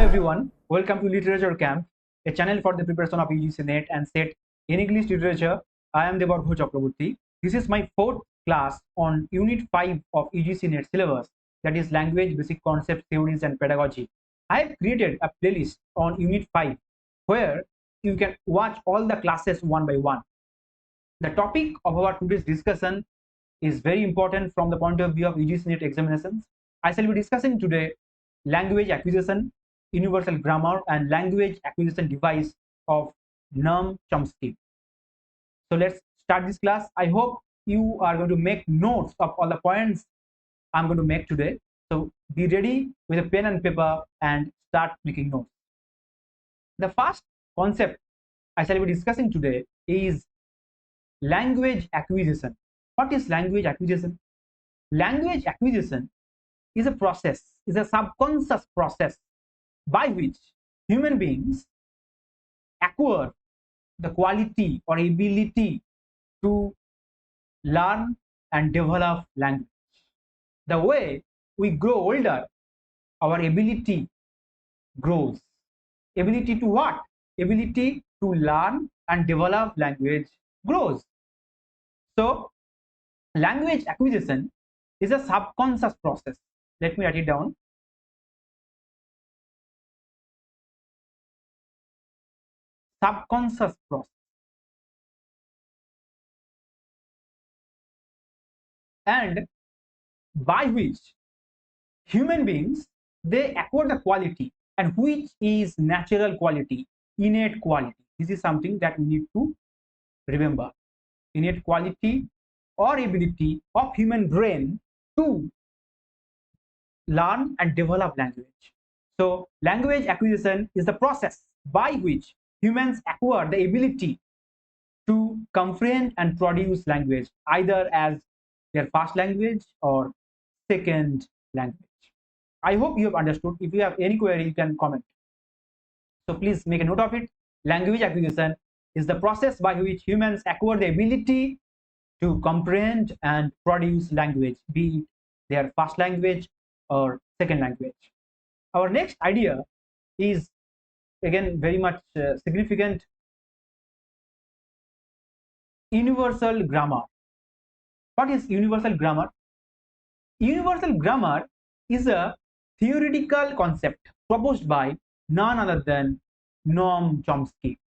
everyone, welcome to Literature Camp, a channel for the preparation of UGC NET and SET in English literature. I am Debarghya Chakraborty. This is my fourth class on Unit 5 of UGC NET syllabus, that is Language, Basic Concepts, Theories and Pedagogy. I have created a playlist on Unit 5 where you can watch all the classes one by one. The topic of our today's discussion is very important from the point of view of UGC NET examinations. I shall be discussing today language acquisition, universal grammar, and language acquisition device of Noam Chomsky. So let's start this class. I hope you are going to make notes of all the points I'm going to make today. So be ready with a pen and paper and start making notes. The first concept I shall be discussing today is language acquisition. What is language acquisition? Language acquisition is a process, is a subconscious process by which human beings acquire the quality or ability to learn and develop language. The way we grow older, our ability grows. Ability to what? Ability to learn and develop language grows. So language acquisition is a subconscious process. Let me write it down. Subconscious process. And by which human beings, they acquire the quality, and which is natural quality, innate quality. This is something that we need to remember. Innate quality or ability of human brain to learn and develop language. So language acquisition is the process by which humans acquire the ability to comprehend and produce language, either as their first language or second language. I hope you have understood. If you have any query, you can comment. So please make a note of it. Language acquisition is the process by which humans acquire the ability to comprehend and produce language, be it their first language or second language. Our next idea is again very much significant. Universal grammar. What is universal grammar? Universal grammar is a theoretical concept proposed by none other than Noam Chomsky.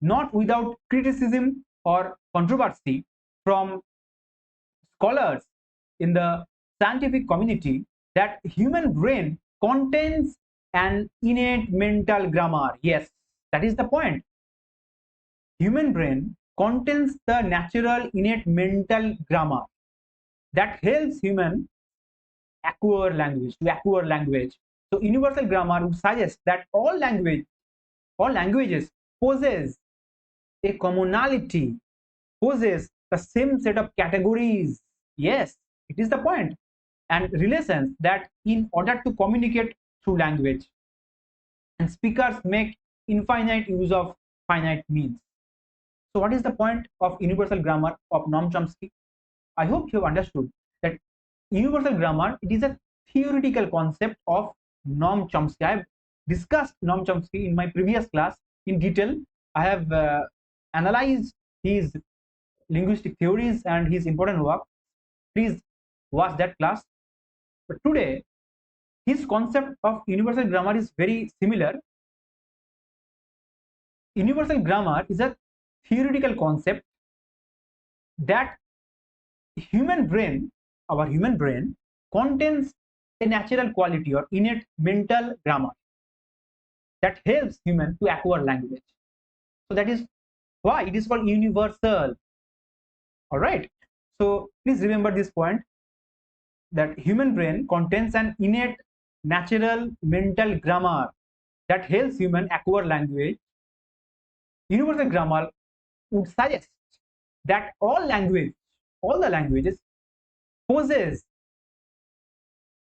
Not without criticism or controversy from scholars in the scientific community, that human brain contains an innate mental grammar. Yes, that is the point. Human brain contains the natural innate mental grammar that helps human acquire language. So universal grammar would suggest that all languages possess a commonality, possess the same set of categories. Yes, it is the point. And relations that in order to communicate through language, and speakers make infinite use of finite means. So what is the point of universal grammar of Noam Chomsky? I hope you have understood that universal grammar, it is a theoretical concept of Noam Chomsky. I have discussed Noam Chomsky in my previous class in detail. I have analyzed his linguistic theories and his important work. Please watch that class. But today, his concept of universal grammar is very similar. Universal grammar is a theoretical concept that our human brain contains a natural quality or innate mental grammar that helps human to acquire language. So that is why it is called universal. All right. So please remember this point, that human brain contains an innate natural mental grammar that helps human acquire language. Universal grammar would suggest that all the languages possess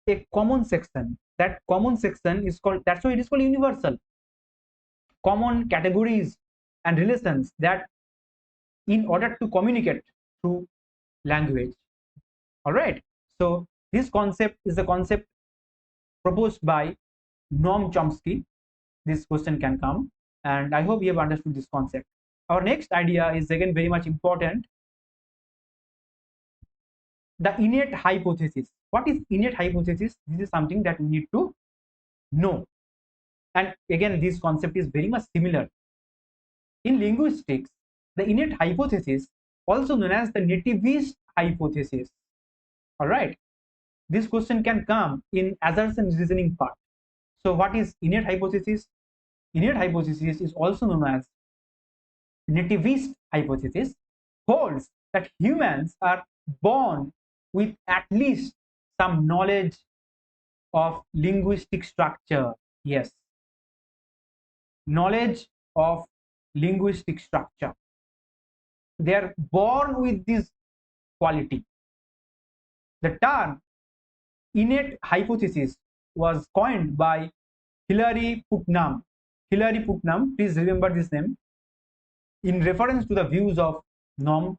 a common section. That common section is called, that's why it is called universal. Common categories and relations that in order to communicate through language. All right. So this concept is a concept proposed by Noam Chomsky, this question can come, and I hope you have understood this concept. Our next idea is again very much important, the innate hypothesis. What is innate hypothesis? This is something that we need to know. And again, this concept is very much similar. In linguistics, the innate hypothesis, also known as the nativist hypothesis. All right. This question can come in assertion reasoning part. So what is innate hypothesis? Innate hypothesis is also known as nativist hypothesis, holds that humans are born with at least some knowledge of linguistic structure. Yes, knowledge of linguistic structure. They are born with this quality. The term innate hypothesis was coined by Hilary Putnam. Hilary Putnam, please remember this name, in reference to the views of Noam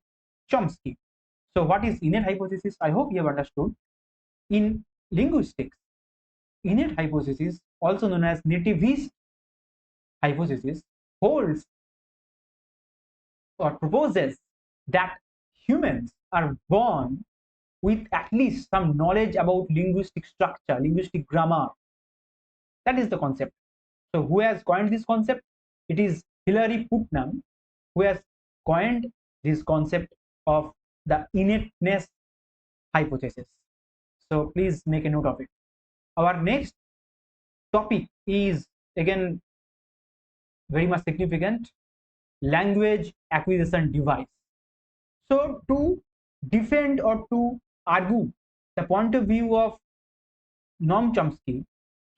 Chomsky. So what is innate hypothesis? I hope you have understood. In linguistics, innate hypothesis, also known as nativist hypothesis, holds or proposes that humans are born with at least some knowledge about linguistic structure, linguistic grammar. That is the concept. So who has coined this concept? It is Hilary Putnam, who has coined this concept of the innateness hypothesis. So please make a note of it. Our next topic is again very much significant, language acquisition device. So to defend or to argue the point of view of Noam Chomsky,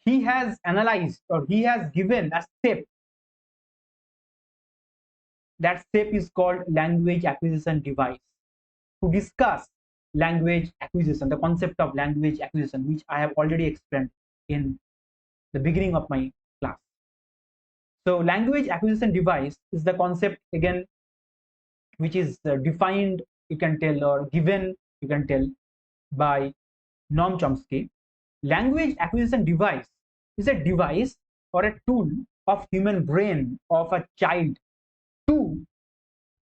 he has analyzed or he has given a step. That step is called language acquisition device. To discuss language acquisition, the concept of language acquisition, which I have already explained in the beginning of my class. So language acquisition device is the concept again which is defined, you can tell, or given, you can tell, by Noam Chomsky. Language acquisition device is a device or a tool of human brain of a child to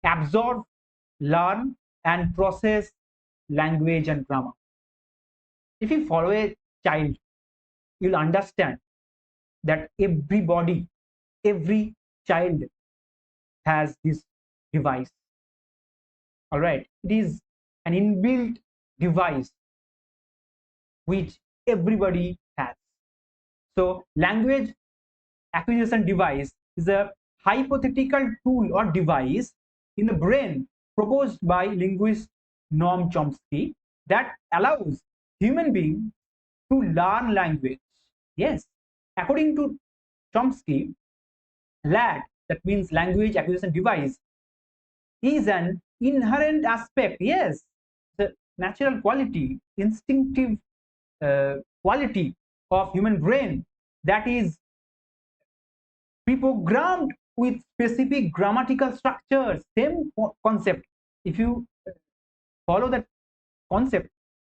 absorb, learn, and process language and grammar. If you follow a child, you'll understand that everybody, every child has this device. All right, it is an inbuilt device which everybody has. So language acquisition device is a hypothetical tool or device in the brain proposed by linguist Noam Chomsky that allows human beings to learn language. Yes, according to Chomsky, LAD, that means language acquisition device, is an inherent aspect, yes, the natural quality, instinctive quality of human brain that is pre-programmed with specific grammatical structures. Same concept. If you follow that concept,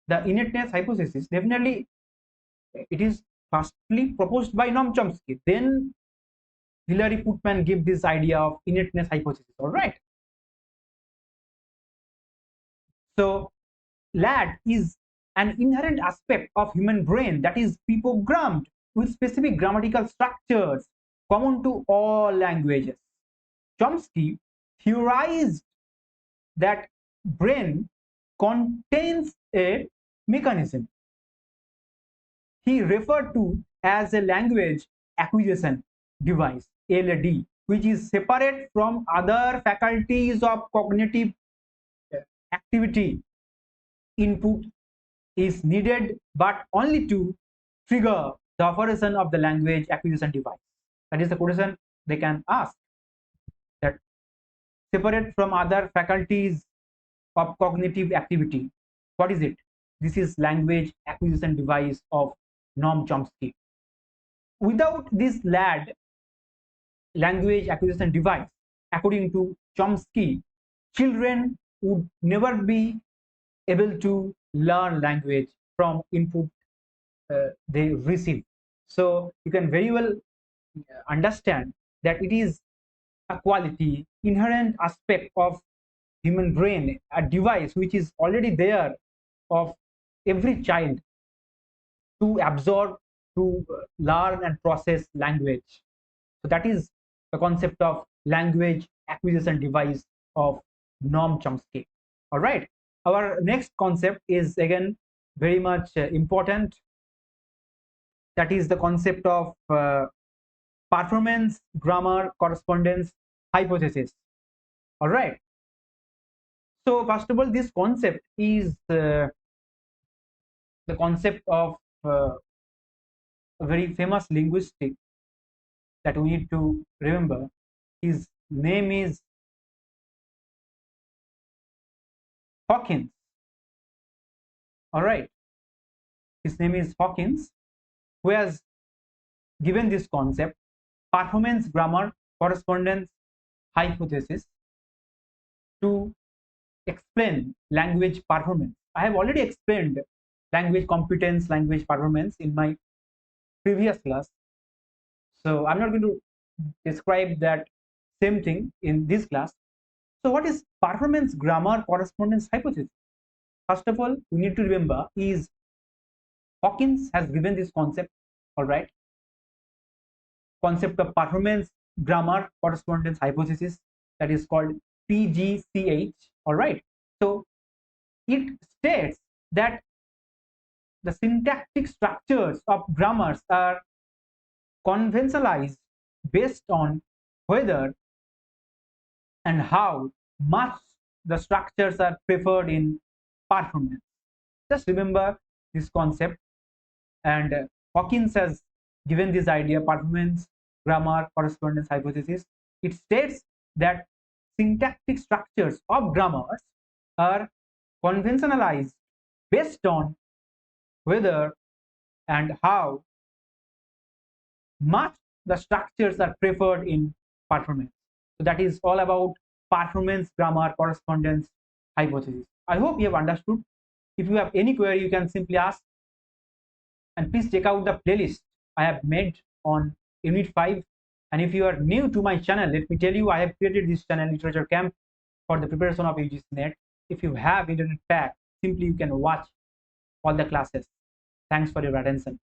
the innateness hypothesis, definitely it is firstly proposed by Noam Chomsky. Then Hilary Putnam gave this idea of innateness hypothesis. All right. So LAD is an inherent aspect of human brain that is pre-programmed with specific grammatical structures common to all languages. Chomsky theorized that brain contains a mechanism he referred to as a language acquisition device, LAD, which is separate from other faculties of cognitive activity. Input is needed, but only to trigger the operation of the language acquisition device. That is the question they can ask, that separate from other faculties of cognitive activity. What is it? This is language acquisition device of Noam Chomsky. Without this LAD, language acquisition device, according to Chomsky, children would never be able to learn language from input they receive. So you can very well understand that it is a quality, inherent aspect of human brain, a device which is already there of every child to absorb, to learn and process language. So that is the concept of language acquisition device of Noam Chomsky. All right. Our next concept is again very much important. That is the concept of performance grammar correspondence hypothesis. All right. So first of all, this concept is the concept of a very famous linguistic that we need to remember. His name is Hawkins. All right. His name is Hawkins, who has given this concept, performance grammar correspondence hypothesis, to explain language performance. I have already explained language competence, language performance in my previous class. So I'm not going to describe that same thing in this class. So what is performance grammar correspondence hypothesis? First of all, we need to remember is Hawkins has given this concept, all right, concept of performance grammar correspondence hypothesis, that is called PGCH, all right. So it states that the syntactic structures of grammars are conventionalized based on whether and how much the structures are preferred in performance. Just remember this concept. And Hawkins has given this idea, performance grammar correspondence hypothesis. It states that syntactic structures of grammars are conventionalized based on whether and how much the structures are preferred in performance. So that is all about performance grammar correspondence hypothesis. I hope you have understood. If you have any query, you can simply ask. And please check out the playlist I have made on Unit 5. And if you are new to my channel, let me tell you, I have created this channel Literature Camp for the preparation of UGC NET. If you have internet pack, simply you can watch all the classes. Thanks for your attention.